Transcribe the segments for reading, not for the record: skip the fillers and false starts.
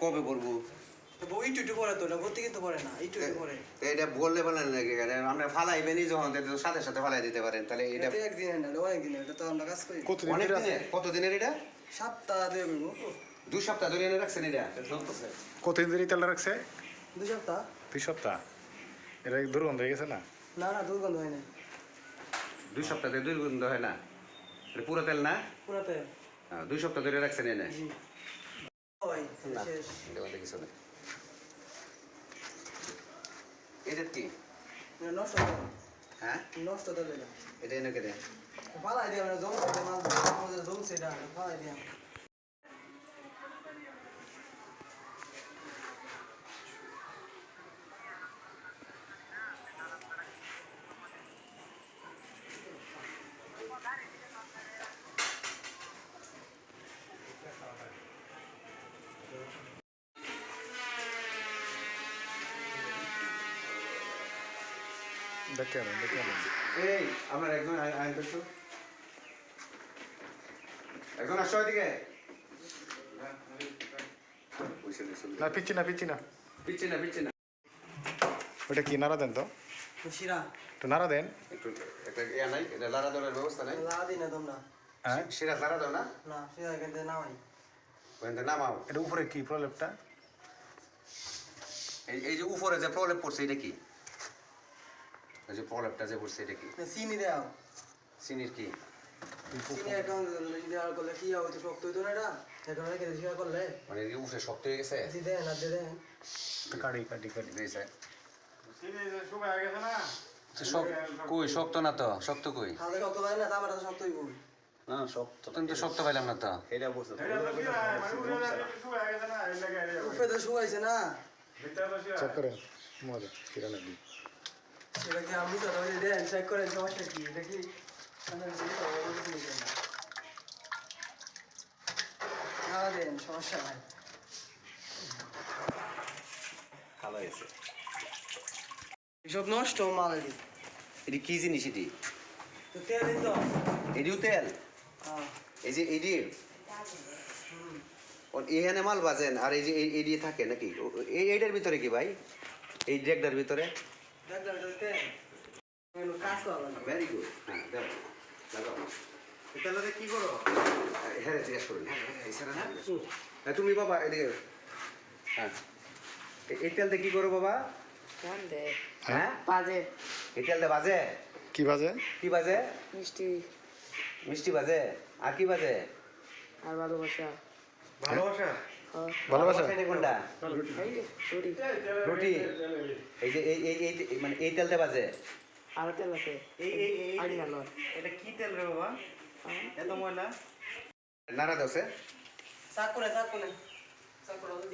কবে করবো? একটু পরে তো ভর্তি কিন্তু পরে না, একটু পরে এটা বললে বলেন নাকি? আমরা ফালাইবেনি যখন সাথে সাথে ফালাই দিতে পারেন, তাহলে এটা একদিন না অনেকদিন, এটা তো আমরা কাজ করি। কতদিনের এটা? সপ্তাহ দুই করবো। 2 সপ্তাহ ধরে এনে রাখছেন এটা? কতদিন ধরে তেলটা রাখছে? 2 সপ্তাহ। 2 সপ্তাহ? এটা দুর্গন্ধ হয়ে গেছে না? না না, দুর্গন্ধ হয় না। 2 সপ্তাহ ধরে দুর্গন্ধ হয় না? এটা পুরো তেল না? পুরো তেল। 2 সপ্তাহ ধরে রাখছেন এনে? জি ভাই, শেষ। এটা বলতে কিছু নেই। এটা কি? এটা নষ্ট তেল। হ্যাঁ নষ্ট তেল এটা। এটা এনে কেটে ফালাই দিয়ে আমরা জমছে, মাছ আমাদের জমছে, এটা ফালাই দিয়ে। দেখেন এই আপনার একজন আইন করছো, একজন আসো এদিকে। না পিচ্ছি না পিচ্ছে না ওটা কি নাড়া দেন তো, শিরা একটু নাড়া দেন। একটু একটা ইয়া নাই, এটা লাড়া দেওয়ার ব্যবস্থা নাই? লাড়া দিই না তোমরা। হ্যাঁ সেটা লাড়া দাও না? না, শিরা এখান থেকে নামাই। ওখানে নামাও। এটা উপরে কি প্রলেপটা? এই যে উপরে যে প্রলেপ পড়ছে এটা কি? এই যে প্রলেপটা যে পড়ছে এটা কি? চিনি দেওয়া। চিনির কি? চিনি এখন দেওয়ার করলে কি হবে, তো শক্ত হইতো না এটা, এখন রেখে শিরা করলে মানে এই উপরে শক্ত হয়ে গেছে? জি দেন আর দেন। কাটি দিয়েছে দিয়েছে। কই শক্ত না তো? শক্ত কই? হাতে শক্ত লাগে না, তারপরে তো শক্ত হইব। না শক্ত কিন্তু শক্ত পাইলাম না তো। এটা বলছো উপরে তো শুকাইছে না। চেক করেন মজা শিরা লাগবে। সেটা কি আমি তো দেন চেক করেন, সমস্যা কি? এটা কি না দেন, সমস্যা নাই। ভালো হয়েছে। এসব নষ্ট মাল এটি। এটি কি জিনিস এটি? তো তেল দিন তো। এটিও তেল? হ্যাঁ। এই যে এটি এখানে মাল বাজেন আর এই যে এডি থাকে নাকি? এইটার ভিতরে কি ভাই? এই ড্রেগটার ভিতরে? দেখলাম এটা তেল। কাজ করা লাগবে। Very good. হ্যাঁ দাও লাগাও। তেলটা কি করো? হ্যাঁ জিজ্ঞেস করুন। হ্যাঁ তুমি বাবা এদিকে। হ্যাঁ এই তেলটা কি করো বাবা? হ্যাঁ বাজে এই তেলটা বাজে? কি বাজে? কি বাজে? মিষ্টি বাজে আর কি বাজে? আর ভালোবাসা। ভালোবাসা এটা কোনটা? রুটি। এই যে এই মানে এই তেলটা বাজে? আর তেল আছে। এটা কি তেল রে বাবা? এত ময়লা। নাড়া দোসে চাক করে।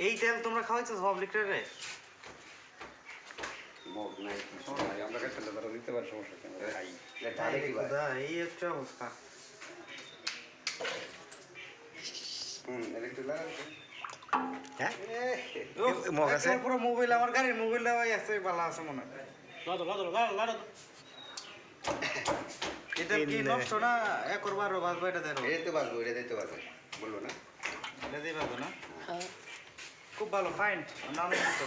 এই তেল তোমরা খাওয়াইছো সব লিটারে? মগ নাই কি সমস্যা নাই, আমরা কাছে তেলটা দিতে পারি, সমস্যা কেন? এটা দেখি ভাই। এই একটা অবস্থা। একটু লাগা। হ্যাঁ মগ আছে পুরো মোবাইল, আমার গাড়ির মোবাইলটা ভাই আছে, ভালো আছে মনে হয়। এটা কি নষ্ট না? একবার বাজবা, এটা দেন। এটা দিতে পারবো বলবো না? এটা দিয়ে বাজো না? খুব ভালো, ফাইন। নাম তো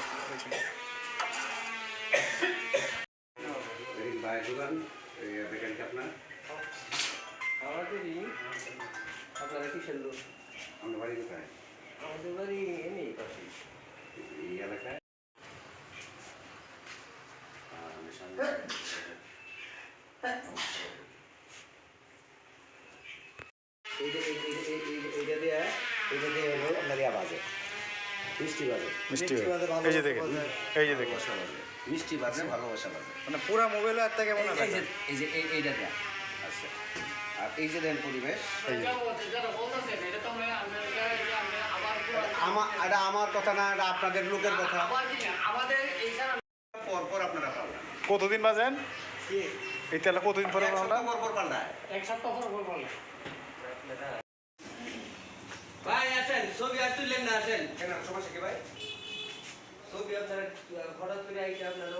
ভাই দোকান দেখেন কি আপনার? আপনারা কিসের লোক? আমরা বাড়ি কোথায়? আমাদের বাড়ি এনেই পাশে। এই এলাকায় এইটা দিয়ে হলো আপনার ইয়া বাজে, মিষ্টি বাজে। এই যে দেখেন মিষ্টি বাজে, ভালোবাসা বাজে। মানে পুরো মোবাইল একটা কেমন এই যে এইটা দেয়া আচ্ছা। আর এই যে দেন পরিবেশ, এটা আমার কথা না, এটা আপনাদের লোকের কথা। পরপর আপনারা পাল্টান। কতদিন বাজেন এই তেলটা? কতদিন পরে পরপর পাল্টায়। ভাই আসেন, ছবি আর তুললেন না, আসেন। কেন সমস্যা কি ভাই? ছবি আপনারা হঠাৎ করে আইসে আপনারা